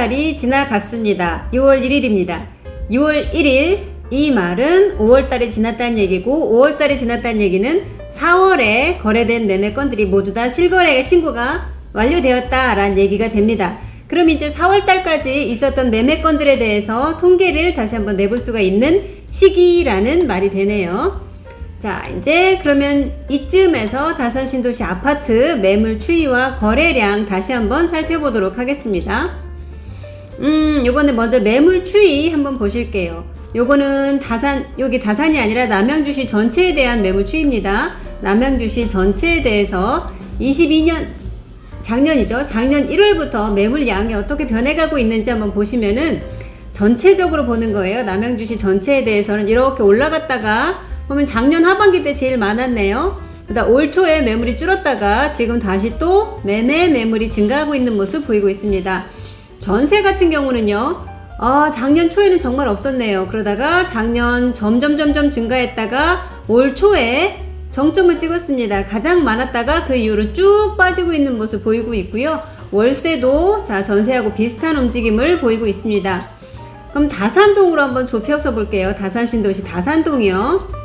5월달이 지나갔습니다. 6월 1일입니다. 6월 1일 이 말은 5월달이 지났다는 얘기고 5월달이 지났다는 얘기는 4월에 거래된 매매건들이 모두 다 실거래 신고가 완료되었다라는 얘기가 됩니다. 그럼 이제 4월달까지 있었던 매매건들에 대해서 통계를 다시 한번 내볼 수가 있는 시기라는 말이 되네요. 자, 이제 그러면 이쯤에서 다산신도시 아파트 매물 추이와 거래량 다시 한번 살펴보도록 하겠습니다. 요번에 먼저 매물 추이 한번 보실게요. 요거는 여기 다산이 아니라 남양주시 전체에 대한 매물 추이입니다. 남양주시 전체에 대해서 22년, 작년이죠. 작년 1월부터 매물량이 어떻게 변해가고 있는지 한번 보시면은 전체적으로 보는 거예요. 남양주시 전체에 대해서는 이렇게 올라갔다가 보면 작년 하반기 때 제일 많았네요. 그다음 올 초에 매물이 줄었다가 지금 다시 또 매물이 증가하고 있는 모습 보이고 있습니다. 전세 같은 경우는요. 작년 초에는 정말 없었네요. 그러다가 작년 점점 증가했다가 올 초에 정점을 찍었습니다. 가장 많았다가 그 이후로 쭉 빠지고 있는 모습 보이고 있고요. 월세도 전세하고 비슷한 움직임을 보이고 있습니다. 그럼 다산동으로 한번 좁혀서 볼게요. 다산신도시 다산동이요.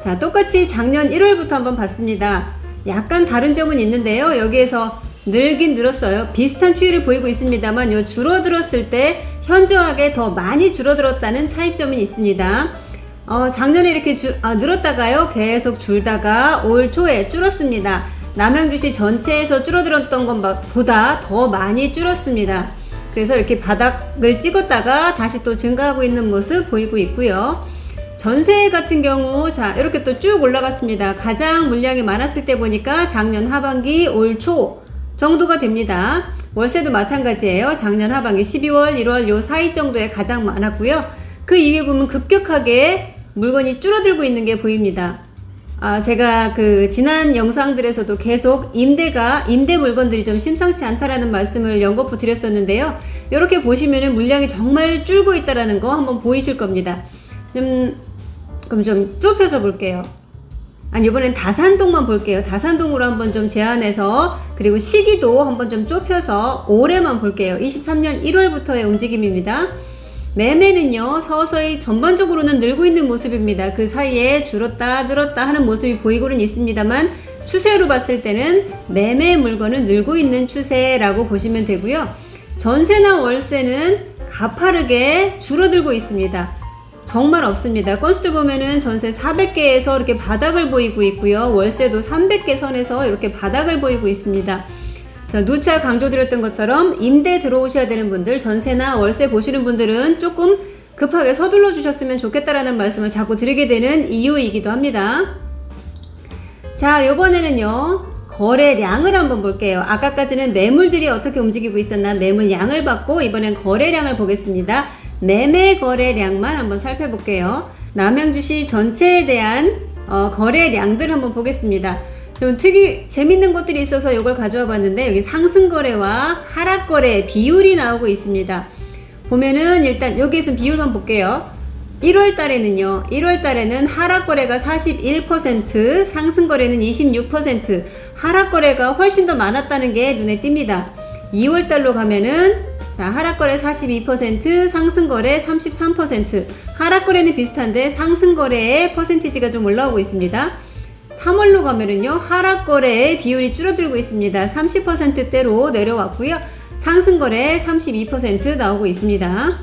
자, 똑같이 작년 1월부터 한번 봤습니다. 약간 다른 점은 있는데요. 여기에서 늘긴 늘었어요. 비슷한 추이를 보이고 있습니다만 요 줄어들었을 때 현저하게 더 많이 줄어들었다는 차이점이 있습니다. 작년에 이렇게 늘었다가요. 계속 줄다가 올 초에 줄었습니다. 남양주시 전체에서 줄어들었던 것보다 더 많이 줄었습니다. 그래서 이렇게 바닥을 찍었다가 다시 또 증가하고 있는 모습 보이고 있고요. 전세 같은 경우 이렇게 또 쭉 올라갔습니다. 가장 물량이 많았을 때 보니까 작년 하반기 올 초 정도가 됩니다. 월세도 마찬가지예요. 작년 하반기 12월 1월 요 사이 정도에 가장 많았고요. 그 이후에 보면 급격하게 물건이 줄어들고 있는 게 보입니다. 제가 지난 영상들에서도 계속 임대 물건들이 좀 심상치 않다라는 말씀을 연거푸 드렸었는데요. 이렇게 보시면은 물량이 정말 줄고 있다라는 거 한번 보이실 겁니다. 그럼 좀 좁혀서 볼게요. 이번엔 다산동만 볼게요. 다산동으로 한번 좀 제한해서, 그리고 시기도 한번 좀 좁혀서 올해만 볼게요. 23년 1월부터의 움직임입니다. 매매는요, 서서히 전반적으로는 늘고 있는 모습입니다. 그 사이에 줄었다 늘었다 하는 모습이 보이고는 있습니다만 추세로 봤을 때는 매매 물건은 늘고 있는 추세라고 보시면 되고요. 전세나 월세는 가파르게 줄어들고 있습니다. 정말 없습니다. 건수도 보면은 전세 400개에서 이렇게 바닥을 보이고 있고요. 월세도 300개 선에서 이렇게 바닥을 보이고 있습니다. 누차 강조드렸던 것처럼 임대 들어오셔야 되는 분들, 전세나 월세 보시는 분들은 조금 급하게 서둘러 주셨으면 좋겠다라는 말씀을 자꾸 드리게 되는 이유이기도 합니다. 자, 요번에는요, 거래량을 한번 볼게요. 아까까지는 매물들이 어떻게 움직이고 있었나 매물량을 봤고, 이번엔 거래량을 보겠습니다. 매매 거래량만 한번 살펴볼게요. 남양주시 전체에 대한 거래량들 한번 보겠습니다. 좀 재밌는 것들이 있어서 이걸 가져와 봤는데, 여기 상승거래와 하락거래 비율이 나오고 있습니다. 보면은 일단 여기에서 비율만 볼게요. 1월 달에는 하락거래가 41%, 상승거래는 26%, 하락거래가 훨씬 더 많았다는 게 눈에 띕니다. 2월 달로 가면은 하락거래 42%, 상승거래 33%, 하락거래는 비슷한데 상승거래의 퍼센티지가 좀 올라오고 있습니다. 3월로 가면은요, 하락거래의 비율이 줄어들고 있습니다. 30%대로 내려왔고요. 상승거래 32% 나오고 있습니다.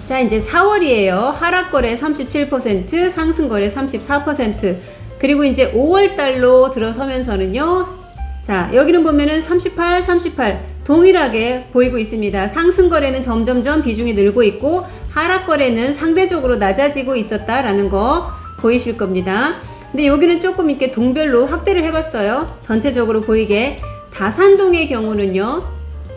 자, 이제 4월이에요. 하락거래 37%, 상승거래 34%, 그리고 이제 5월달로 들어서면서는요, 여기는 보면은 38, 동일하게 보이고 있습니다. 상승거래는 점점점 비중이 늘고 있고, 하락거래는 상대적으로 낮아지고 있었다라는 거 보이실 겁니다. 근데 여기는 조금 이렇게 동별로 확대를 해봤어요. 전체적으로 보이게. 다산동의 경우는요,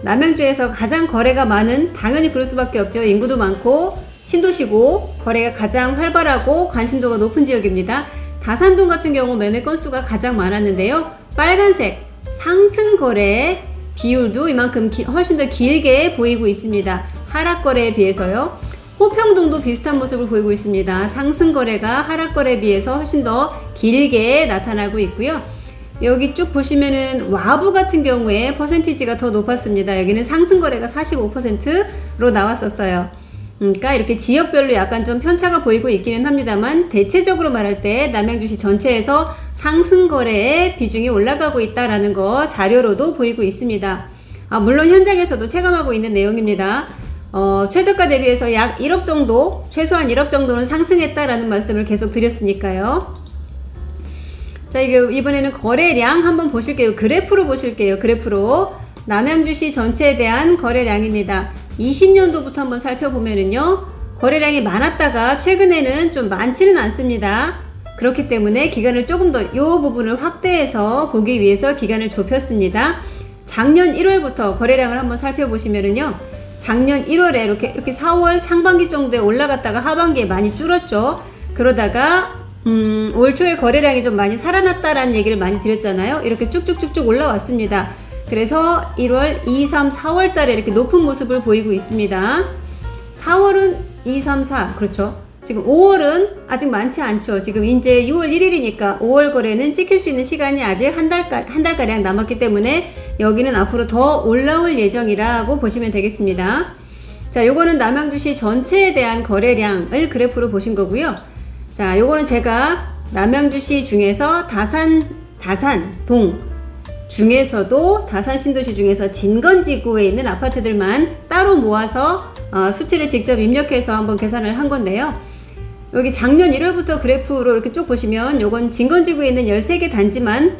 남양주에서 가장 거래가 많은, 당연히 그럴 수밖에 없죠. 인구도 많고 신도시고 거래가 가장 활발하고 관심도가 높은 지역입니다. 다산동 같은 경우 매매 건수가 가장 많았는데요. 빨간색 상승거래 비율도 이만큼 훨씬 더 길게 보이고 있습니다. 하락거래에 비해서요. 호평동도 비슷한 모습을 보이고 있습니다. 상승거래가 하락거래에 비해서 훨씬 더 길게 나타나고 있고요. 여기 쭉 보시면은 와부 같은 경우에 퍼센티지가 더 높았습니다. 여기는 상승 거래가 45%로 나왔었어요. 그러니까 이렇게 지역별로 약간 좀 편차가 보이고 있기는 합니다만 대체적으로 말할 때 남양주시 전체에서 상승 거래의 비중이 올라가고 있다라는 거 자료로도 보이고 있습니다. 물론 현장에서도 체감하고 있는 내용입니다. 최저가 대비해서 약 1억 정도, 최소한 1억 정도는 상승했다라는 말씀을 계속 드렸으니까요. 자, 이번에는 거래량 한번 보실게요. 그래프로 보실게요. 그래프로. 남양주시 전체에 대한 거래량입니다. 20년도부터 한번 살펴보면은요, 거래량이 많았다가 최근에는 좀 많지는 않습니다. 그렇기 때문에 기간을 조금 더 이 부분을 확대해서 보기 위해서 기간을 좁혔습니다. 작년 1월부터 거래량을 한번 살펴보시면은요, 작년 1월에 이렇게 4월 상반기 정도에 올라갔다가 하반기에 많이 줄었죠. 그러다가 올 초에 거래량이 좀 많이 살아났다라는 얘기를 많이 드렸잖아요. 이렇게 쭉쭉쭉쭉 올라왔습니다. 그래서 1월, 2, 3, 4월 달에 이렇게 높은 모습을 보이고 있습니다. 4월은 2, 3, 4, 그렇죠. 지금 5월은 아직 많지 않죠. 지금 이제 6월 1일이니까 5월 거래는 찍힐 수 있는 시간이 아직 한 달가량 남았기 때문에 여기는 앞으로 더 올라올 예정이라고 보시면 되겠습니다. 자, 요거는 남양주시 전체에 대한 거래량을 그래프로 보신 거고요. 자, 요거는 제가 남양주시 중에서 다산동 중에서도 다산 신도시 중에서 진건지구에 있는 아파트들만 따로 모아서 수치를 직접 입력해서 한번 계산을 한 건데요. 여기 작년 1월부터 그래프로 이렇게 쭉 보시면 요건 진건지구에 있는 13개 단지만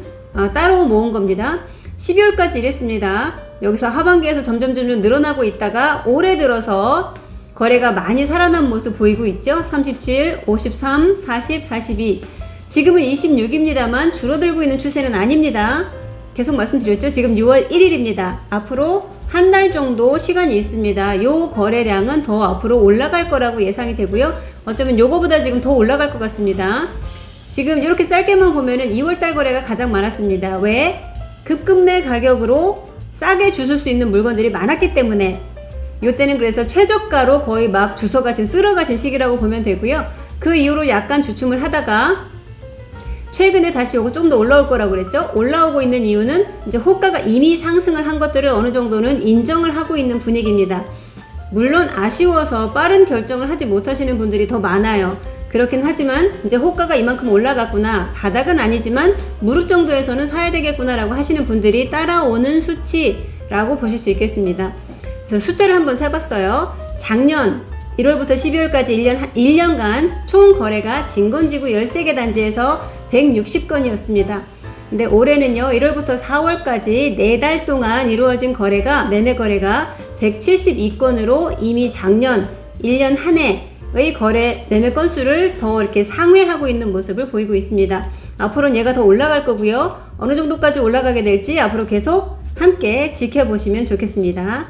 따로 모은 겁니다. 12월까지 이랬습니다. 여기서 하반기에서 점점 늘어나고 있다가 올해 들어서 거래가 많이 살아난 모습 보이고 있죠. 37, 53, 40, 42. 지금은 26입니다만 줄어들고 있는 추세는 아닙니다. 계속 말씀드렸죠. 지금 6월 1일입니다. 앞으로 한 달 정도 시간이 있습니다. 요 거래량은 더 앞으로 올라갈 거라고 예상이 되고요. 어쩌면 요거보다 지금 더 올라갈 것 같습니다. 지금 이렇게 짧게만 보면은 2월달 거래가 가장 많았습니다. 왜? 급급매 가격으로 싸게 주실 수 있는 물건들이 많았기 때문에 요때는 그래서 최저가로 거의 막 주워가신 쓸어가신 시기라고 보면 되고요. 그 이후로 약간 주춤을 하다가 최근에 다시 요거 좀 더 올라올 거라고 그랬죠. 올라오고 있는 이유는 이제 호가가 이미 상승을 한 것들을 어느 정도는 인정을 하고 있는 분위기입니다. 물론 아쉬워서 빠른 결정을 하지 못하시는 분들이 더 많아요. 그렇긴 하지만 이제 호가가 이만큼 올라갔구나, 바닥은 아니지만 무릎 정도에서는 사야 되겠구나 라고 하시는 분들이 따라오는 수치라고 보실 수 있겠습니다. 그래서 숫자를 한번 세봤어요. 작년 1월부터 12월까지 1년간 총 거래가 진건지구 13개 단지에서 160건이었습니다. 근데 올해는요, 1월부터 4월까지 4달 동안 이루어진 거래가, 매매 거래가 172건으로 이미 작년 1년 한 해의 거래 매매 건수를 더 이렇게 상회하고 있는 모습을 보이고 있습니다. 앞으로는 얘가 더 올라갈 거고요. 어느 정도까지 올라가게 될지 앞으로 계속 함께 지켜보시면 좋겠습니다.